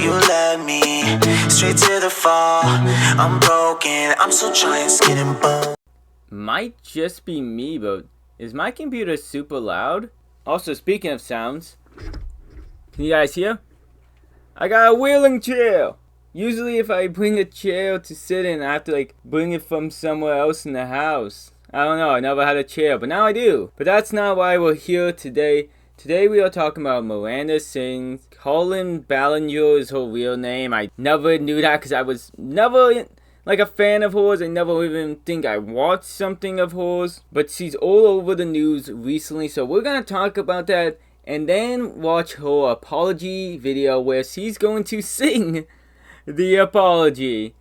You led me straight to the fall. I'm broken, I'm still trying, skin and bone. Might just be me, but is my computer super loud? Also, speaking of sounds, can you guys hear? I got a wheeling chair! Usually if I bring a chair to sit in, I have to bring it from somewhere else in the house. I don't know, I never had a chair, but now I do. But that's not why we're here today. Today we are talking about Miranda Sings. Colin Ballinger is her real name. I never knew that because I was never a fan of hers. I never even think I watched something of hers. But she's all over the news recently, so we're gonna talk about that and then watch her apology video where she's going to sing the apology.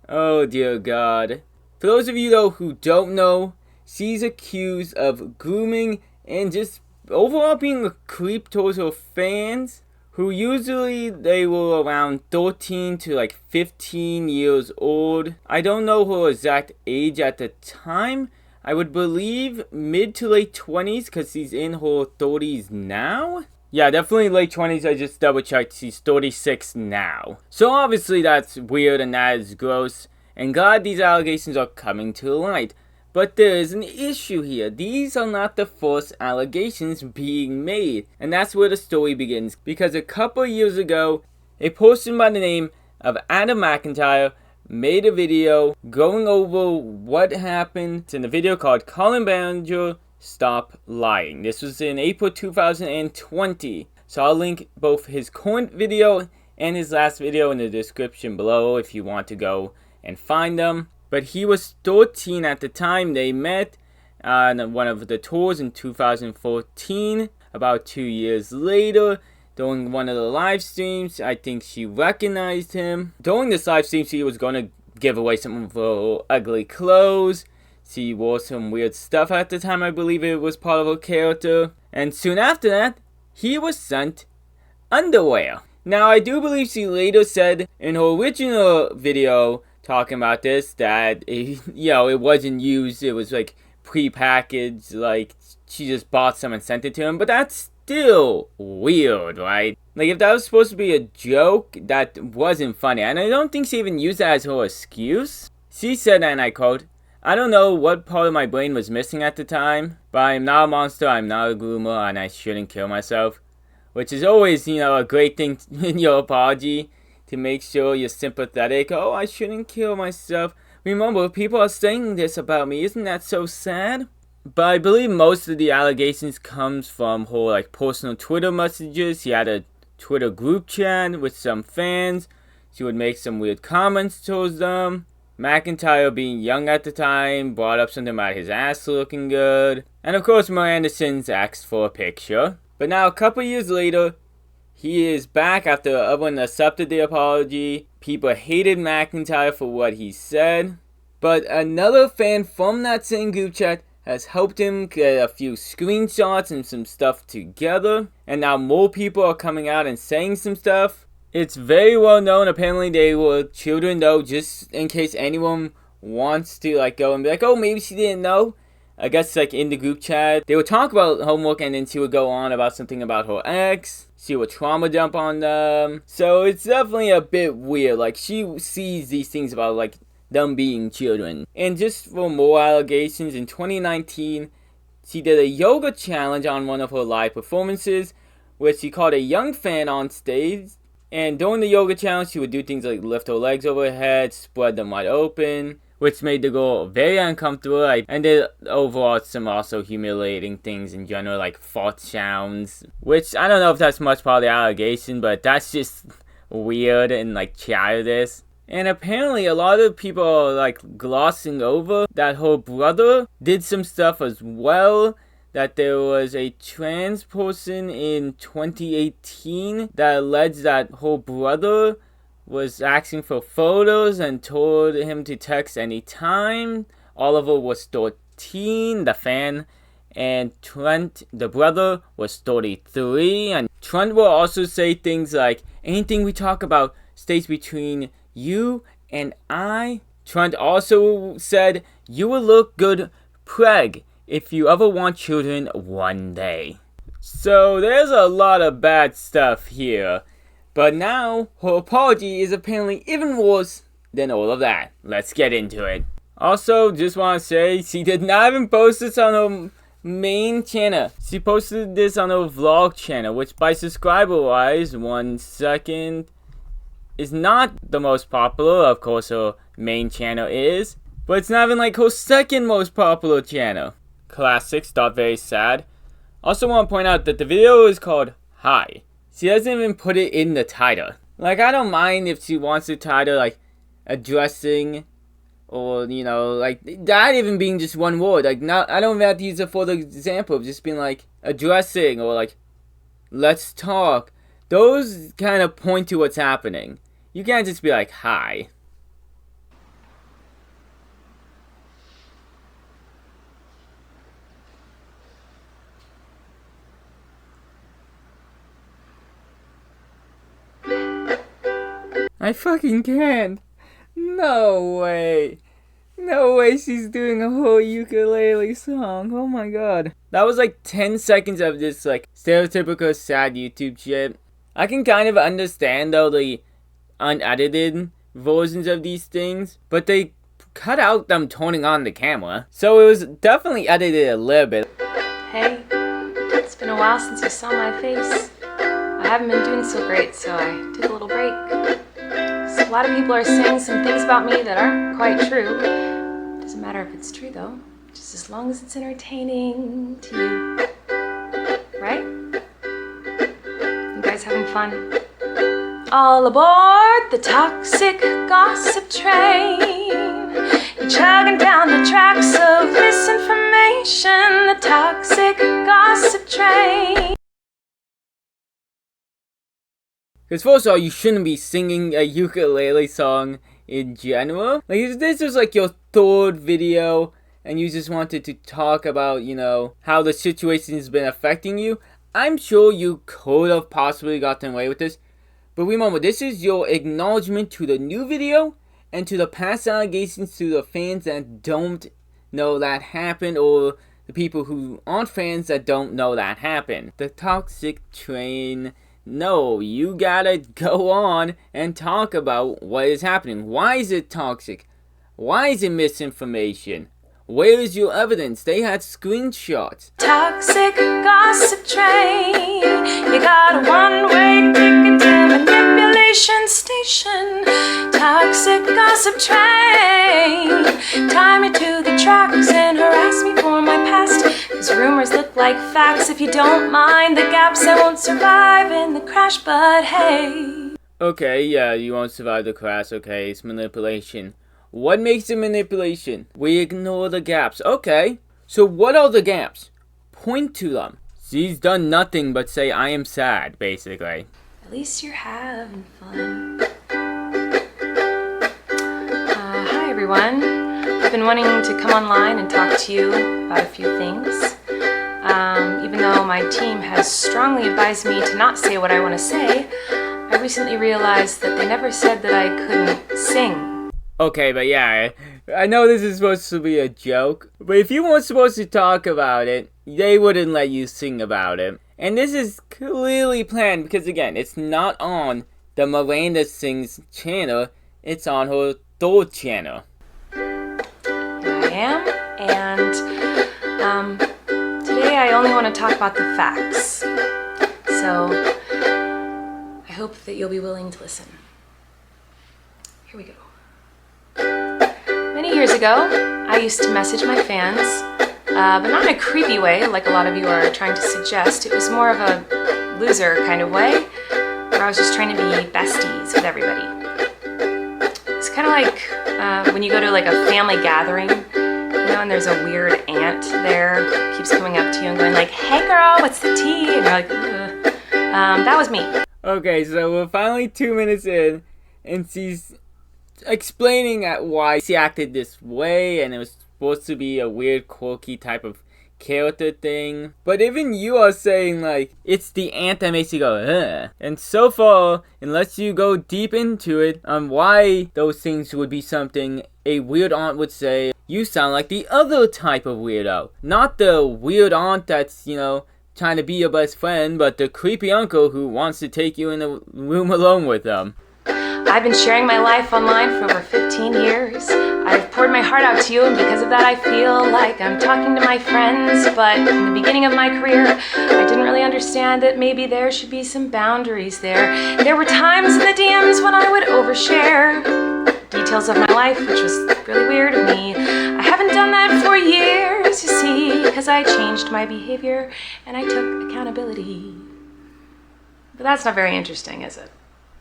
Oh dear God. For those of you though who don't know, she's accused of grooming and just overall being a creep towards her fans, who usually they were around 13 to 15 years old. I don't know her exact age at the time. I would believe mid to late 20s because she's in her 30s now. Yeah, definitely late 20s. I just double checked. She's 36 now. So obviously that's weird and that is gross. And glad these allegations are coming to light. But there is an issue here. These are not the first allegations being made. And that's where the story begins. Because a couple years ago, a person by the name of Adam McIntyre made a video going over what happened. It's in the video called Colin Ballinger Stop Lying. This was in April 2020. So I'll link both his current video and his last video in the description below if you want to go and find them. But he was 13 at the time they met on one of the tours in 2014. About 2 years later, during one of the live streams, I think she recognized him. During this live stream, she was going to give away some of her ugly clothes. She wore some weird stuff at the time. I believe it was part of her character. And soon after that, he was sent underwear. Now, I do believe she later said in her original video talking about this that it wasn't used. It was pre-packaged. She just bought some and sent it to him. But that's still weird, right? If that was supposed to be a joke, that wasn't funny. And I don't think she even used that as her excuse. She said, and I quote, "I don't know what part of my brain was missing at the time, but I'm not a monster, I'm not a groomer, and I shouldn't kill myself." Which is always, a great thing in your apology, to make sure you're sympathetic. Oh, I shouldn't kill myself. Remember, people are saying this about me. Isn't that so sad? But I believe most of the allegations comes from her personal Twitter messages. She had a Twitter group chat with some fans. She would make some weird comments towards them. McIntyre, being young at the time, brought up something about his ass looking good. And of course, Miranda Sings asked for a picture. But now, a couple years later, he is back after everyone accepted the apology. People hated McIntyre for what he said. But another fan from that same group chat has helped him get a few screenshots and some stuff together. And now more people are coming out and saying some stuff. It's very well known. Apparently they were children though, just in case anyone wants to go and be oh, maybe she didn't know. I guess in the group chat, they would talk about homework and then she would go on about something about her ex. She would trauma dump on them. So it's definitely a bit weird. She sees these things about them being children. And just for more allegations, in 2019, she did a yoga challenge on one of her live performances where she called a young fan on stage. And during the yoga challenge, she would do things like lift her legs over her head, spread them wide open, which made the girl very uncomfortable. And did overall some also humiliating things in general, like fart sounds, which I don't know if that's much part of the allegation, but that's just weird and childish. And apparently a lot of people are glossing over that her brother did some stuff as well. That there was a trans person in 2018 that alleged that her brother was asking for photos and told him to text anytime. Oliver was 13, the fan, and Trent, the brother, was 33. And Trent will also say things like, anything we talk about stays between you and I. Trent also said, you will look good preg if you ever want children one day. So there's a lot of bad stuff here. But now, her apology is apparently even worse than all of that. Let's get into it. Also, just want to say, she did not even post this on her main channel. She posted this on her vlog channel, which by subscriber wise, 1 second, is not the most popular. Of course, her main channel is, but it's not even like her second most popular channel. Classics. Very sad. Also want to point out that the video is called Hi. She doesn't even put it in the title. Like, I don't mind if she wants to title like addressing, or like that even being just one word. Like, not, I don't have to use a further example of just being like addressing or like let's talk. Those kind of point to what's happening. You can't just be like hi. I fucking can't. No way. No way she's doing a whole ukulele song. Oh my god. That was like 10 seconds of this like stereotypical sad YouTube shit. I can kind of understand though the unedited versions of these things, but they cut out them turning on the camera. So it was definitely edited a little bit. Hey, it's been a while since you saw my face. I haven't been doing so great, so I took a little break. So a lot of people are saying some things about me that aren't quite true. Doesn't matter if it's true though, just as long as it's entertaining to you. Right? You guys having fun? All aboard the toxic gossip train. You're chugging down the tracks of misinformation. The toxic gossip train. Because first of all, you shouldn't be singing a ukulele song in general. Like, if this was like your third video and you just wanted to talk about, how the situation has been affecting you, I'm sure you could have possibly gotten away with this. But remember, this is your acknowledgement to the new video and to the past allegations to the fans that don't know that happened, or the people who aren't fans that don't know that happened. The toxic train. No, you gotta go on and talk about what is happening. Why is it toxic? Why is it misinformation? Where is your evidence? They had screenshots. Toxic gossip train. You got a one-way ticket to manipulation station. Toxic gossip train. Tie me to the tracks and harass me for my past. Cause rumors look like facts. If you don't mind the gaps, I won't survive in the crash, but hey. Okay, yeah, you won't survive the crash. Okay, it's manipulation. What makes it manipulation? We ignore the gaps. Okay, so what are the gaps? Point to them. She's done nothing but say, I am sad, basically. At least you're having fun. Hi everyone. I've been wanting to come online and talk to you about a few things. Even though my team has strongly advised me to not say what I want to say, I recently realized that they never said that I couldn't sing. Okay, but yeah, I know this is supposed to be a joke, but if you weren't supposed to talk about it, they wouldn't let you sing about it. And this is clearly planned because, again, it's not on the Miranda Sings channel, it's on her third channel. I am, and today I only want to talk about the facts. So I hope that you'll be willing to listen. Here we go. Many years ago, I used to message my fans, but not in a creepy way like a lot of you are trying to suggest. It was more of a loser kind of way, where I was just trying to be besties with everybody. It's kind of like when you go to like a family gathering, and there's a weird aunt there, keeps coming up to you and going like, hey girl, what's the tea? And you're like, ugh. That was me. Okay, so we're finally 2 minutes in, and she's explaining why she acted this way, and it was supposed to be a weird, quirky type of character thing. But even you are saying, like, it's the aunt that makes you go, ugh. And so far, unless you go deep into it on why those things would be something a weird aunt would say, you sound like the other type of weirdo. Not the weird aunt that's, trying to be your best friend, but the creepy uncle who wants to take you in the room alone with them. I've been sharing my life online for over 15 years. I've poured my heart out to you, and because of that I feel like I'm talking to my friends. But in the beginning of my career, I didn't really understand that maybe there should be some boundaries there. There were times in the DMs when I would overshare details of my life, which was really weird of me. I haven't done that for years, you see, because I changed my behavior and I took accountability. But that's not very interesting, is it?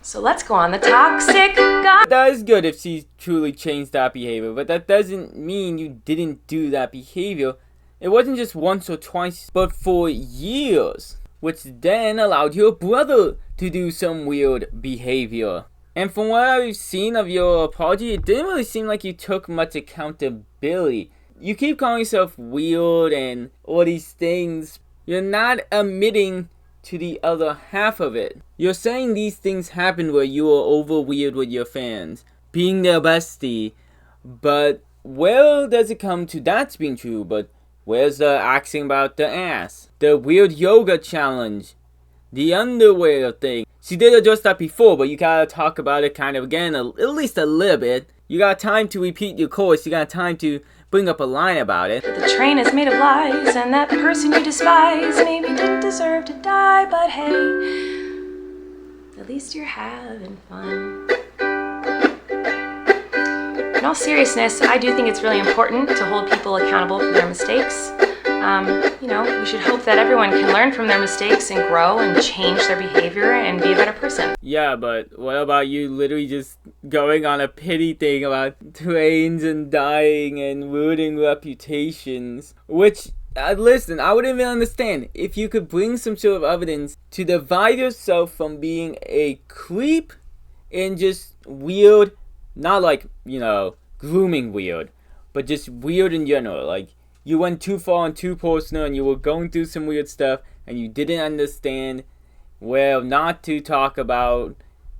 So let's go on the toxic guy. That is good if she truly changed that behavior, but that doesn't mean you didn't do that behavior. It wasn't just once or twice, but for years, which then allowed your brother to do some weird behavior. And from what I've seen of your apology, it didn't really seem like you took much accountability. You keep calling yourself weird and all these things. You're not admitting to the other half of it. You're saying these things happened where you were over weird with your fans, being their bestie, but where does it come to that's being true? But where's the asking about the ass? The weird yoga challenge? The underwear thing? She did address that before, but you gotta talk about it kind of again, at least a little bit. You got time to repeat your course, you got time to bring up a line about it. The train is made of lies, and that person you despise maybe didn't deserve to die, but hey, at least you're having fun. In all seriousness, I do think it's really important to hold people accountable for their mistakes. We should hope that everyone can learn from their mistakes and grow and change their behavior and be a better person. Yeah, but what about you literally just going on a pity thing about trains and dying and ruining reputations? Which, listen, I wouldn't even understand if you could bring some sort of evidence to divide yourself from being a creep and just weird, not like, grooming weird, but just weird in general. Like, you went too far and too personal and you were going through some weird stuff and you didn't understand, well, not to talk about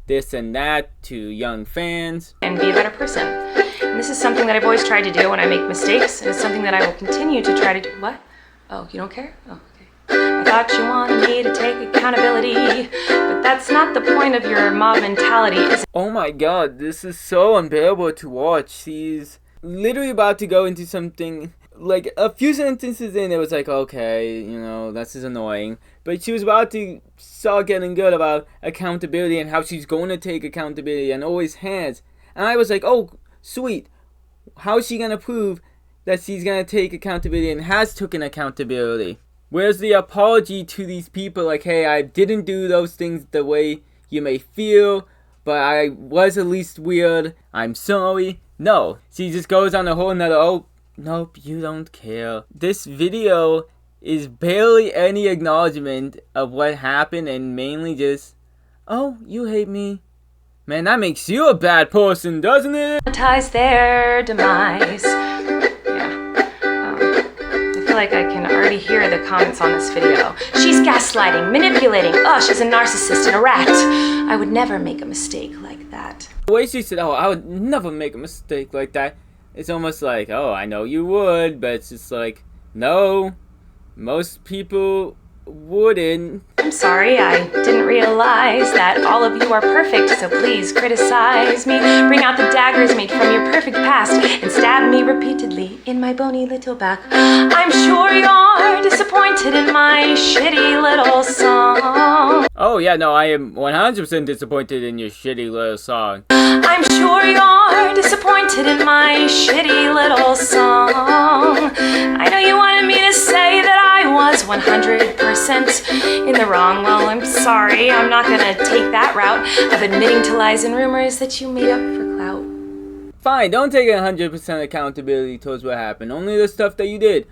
this and that to young fans. And be a better person. And this is something that I've always tried to do when I make mistakes, and it's something that I will continue to try to do. What? Oh, you don't care? Oh, okay. I thought you wanted me to take accountability, but that's not the point of your mob mentality, is it? Oh my god, this is so unbearable to watch. She's literally about to go into something. Like, a few sentences in, it was like, okay, this is annoying. But she was about to start getting good about accountability and how she's going to take accountability and always has. And I was like, oh, sweet. How is she going to prove that she's going to take accountability and has taken accountability? Where's the apology to these people? Like, hey, I didn't do those things the way you may feel, but I was at least weird. I'm sorry. No. She just goes on a whole nother, nope, you don't care. This video is barely any acknowledgement of what happened and mainly just, oh, you hate me. Man, that makes you a bad person, doesn't it? Their demise. Yeah. I feel like I can already hear the comments on this video. She's gaslighting, manipulating. Oh, she's a narcissist and a rat. I would never make a mistake like that. The way she said, oh, I would never make a mistake like that. It's almost like, oh, I know you would, but it's just like, no, most people wouldn't. I'm sorry, I didn't realize that all of you are perfect, so please criticize me. Bring out the daggers made from your perfect past and stab me repeatedly in my bony little back. I'm sure you're disappointed in my shitty little song. Oh yeah, no, I am 100% disappointed in your shitty little song. I'm sure you're disappointed in my shitty little song. I know you wanted me to say that I was 100% in the wrong. Well, I'm sorry, I'm not gonna take that route of admitting to lies and rumors that you made up for clout. Fine, don't take 100% accountability towards what happened, only the stuff that you did.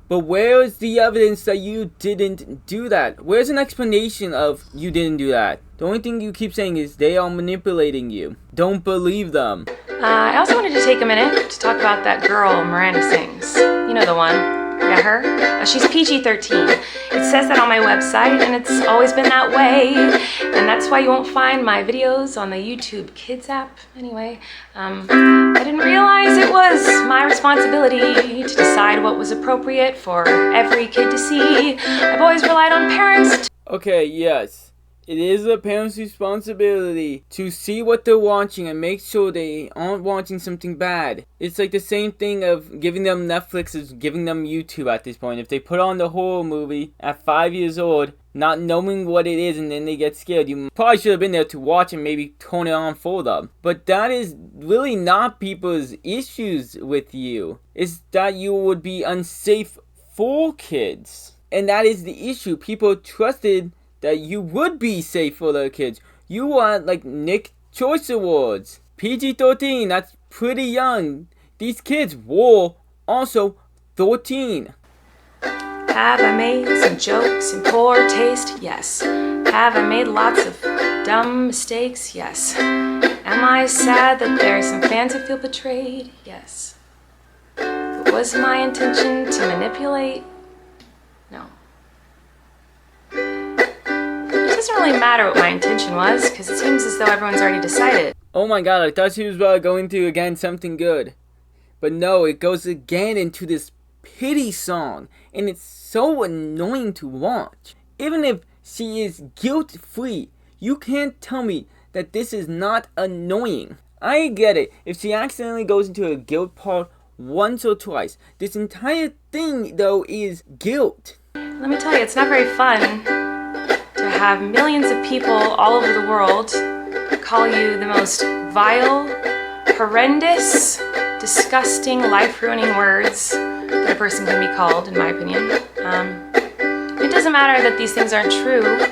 But where's the evidence that you didn't do that? Where's an explanation of you didn't do that? The only thing you keep saying is they are manipulating you. Don't believe them. I also wanted to take a minute to talk about that girl, Miranda Sings. You know the one. Yeah, her? She's PG-13. It says that on my website, and it's always been that way. And that's why you won't find my videos on the YouTube Kids app. Anyway, I didn't realize it was my responsibility to decide what was appropriate for every kid to see. I've always relied on parents Okay, yes. It is a parent's responsibility to see what they're watching and make sure they aren't watching something bad. It's like the same thing of giving them Netflix as giving them YouTube at this point. If they put on the horror movie at 5 years old, not knowing what it is, and then they get scared, you probably should have been there to watch and maybe turn it on for them. But that is really not people's issues with you. It's that you would be unsafe for kids. And that is the issue. People trusted that you would be safe for their kids. You want like Nick Choice Awards. PG-13, that's pretty young. These kids were also 13. Have I made some jokes in poor taste? Yes. Have I made lots of dumb mistakes? Yes. Am I sad that there are some fans who feel betrayed? Yes. But was my intention to manipulate? No. It doesn't really matter what my intention was, because it seems as though everyone's already decided. Oh my god, I thought she was going to again something good. But no, it goes again into this pity song, and it's so annoying to watch. Even if she is guilt-free, you can't tell me that this is not annoying. I get it, if she accidentally goes into a guilt part once or twice. This entire thing, though, is guilt. Let me tell you, it's not very fun to have millions of people all over the world call you the most vile, horrendous, disgusting, life-ruining words that a person can be called, in my opinion. It doesn't matter that these things aren't true.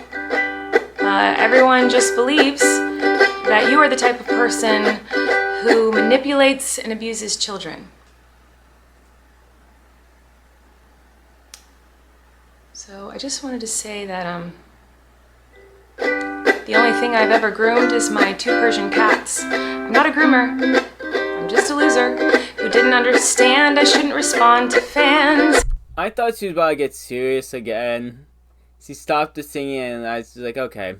Everyone just believes that you are the type of person who manipulates and abuses children. So I just wanted to say that the only thing I've ever groomed is my 2 Persian cats. I'm not a groomer. I'm just a loser who didn't understand I shouldn't respond to fans. I thought she was about to get serious again. She stopped the singing and I was like, okay.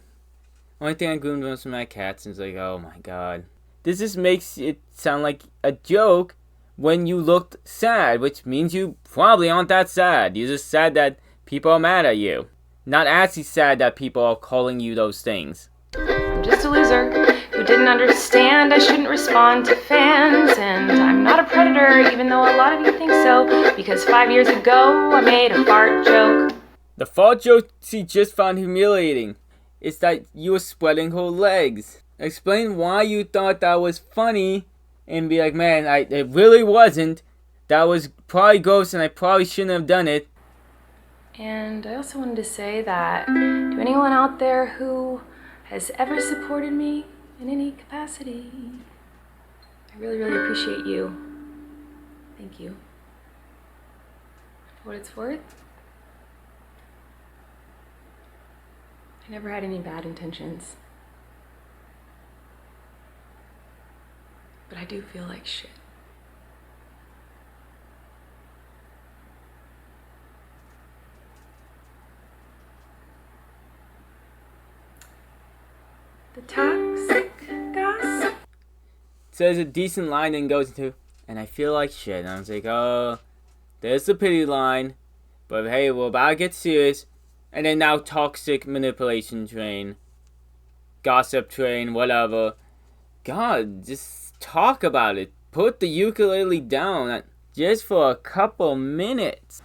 Only thing I groomed was my cats, and it's like, oh my god. This just makes it sound like a joke when you looked sad, which means you probably aren't that sad. You're just sad that people are mad at you. Not actually sad that people are calling you those things. I'm just a loser who didn't understand I shouldn't respond to fans, and I'm not a predator even though a lot of you think so, because 5 years ago I made a fart joke. The fart joke she just found humiliating is that you were spreading her legs. Explain why you thought that was funny and be like, man, it really wasn't. That was probably gross and I probably shouldn't have done it. And I also wanted to say that to anyone out there who has ever supported me in any capacity, I really, really appreciate you. Thank you. For what it's worth, I never had any bad intentions. But I do feel like shit. The toxic gossip. So there's a decent line and goes into, and I feel like shit. And I was like, oh, there's the pity line. But hey, we're about to get serious. And then now toxic manipulation train. Gossip train, whatever. God, just talk about it. Put the ukulele down just for a couple minutes.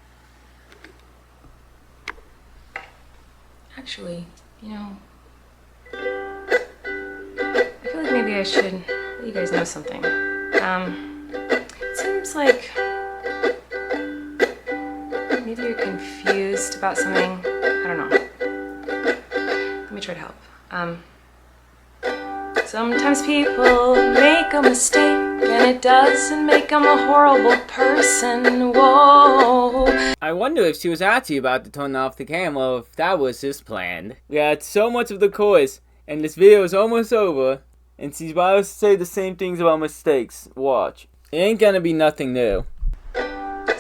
Actually, you know, I feel like maybe I should let you guys know something. It seems like maybe you're confused about something. I don't know. Let me try to help. Sometimes people make a mistake and it doesn't make them a horrible person. Whoa. I wonder if she was actually about to turn off the camera or if that was just planned. We had so much of the chorus and this video is almost over and she's about to say the same things about mistakes. Watch. It ain't gonna be nothing new.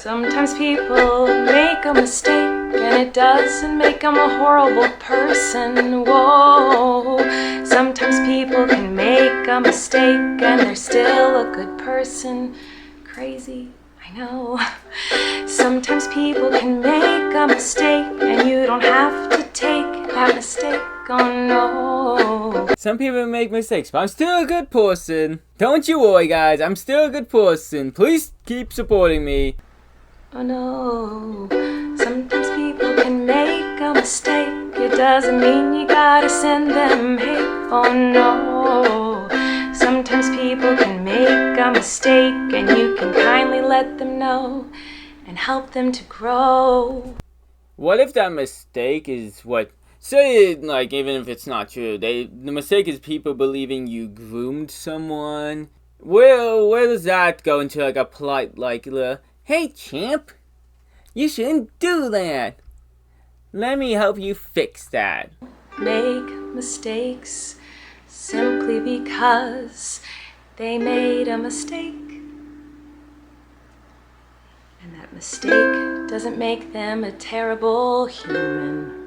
Sometimes people make a mistake and it doesn't make them a horrible person. Whoa. Sometimes people can make a mistake and they're still a good person. Crazy, I know. Sometimes people can make a mistake and you don't have to take that mistake. Oh no. Some people make mistakes, but I'm still a good person. Don't you worry, guys. I'm still a good person. Please keep supporting me. Oh no. Sometimes people can make a mistake. It doesn't mean you gotta send them hate. Oh no. Sometimes people can make a mistake and you can kindly let them know and help them to grow. What if that mistake is what? Say, like, even if it's not true, the mistake is people believing you groomed someone. Where does that go into, like, a polite, like, hey, champ, you shouldn't do that. Let me help you fix that. Make mistakes simply because they made a mistake. And that mistake doesn't make them a terrible human.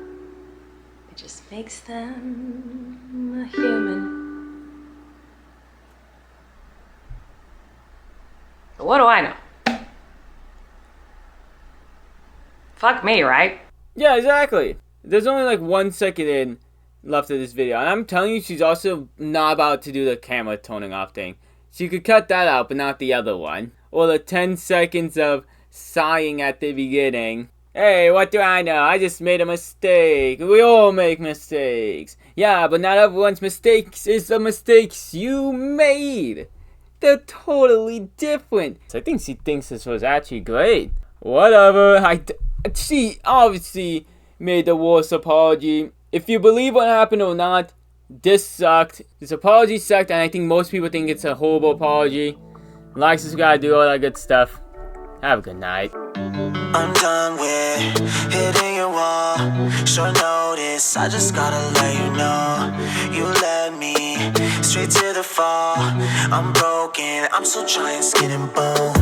It just makes them a human. But what do I know? Fuck me, right? Yeah, exactly. There's only like 1 second in left of this video, and I'm telling you, she's also not about to do the camera toning off thing. She could cut that out, but not the other one. Or the 10 seconds of sighing at the beginning. Hey, what do I know? I just made a mistake. We all make mistakes. Yeah, but not everyone's mistakes is the mistakes you made. They're totally different. I think she thinks this was actually great. Whatever. She obviously made the worst apology. If you believe what happened or not, this sucked. This apology sucked, and I think most people think it's a horrible apology. Like, subscribe, do all that good stuff. Have a good night. I'm done with hitting your wall. Short notice, I just gotta let you know. You led me straight to the fall. I'm broken, I'm still trying, skin and bone.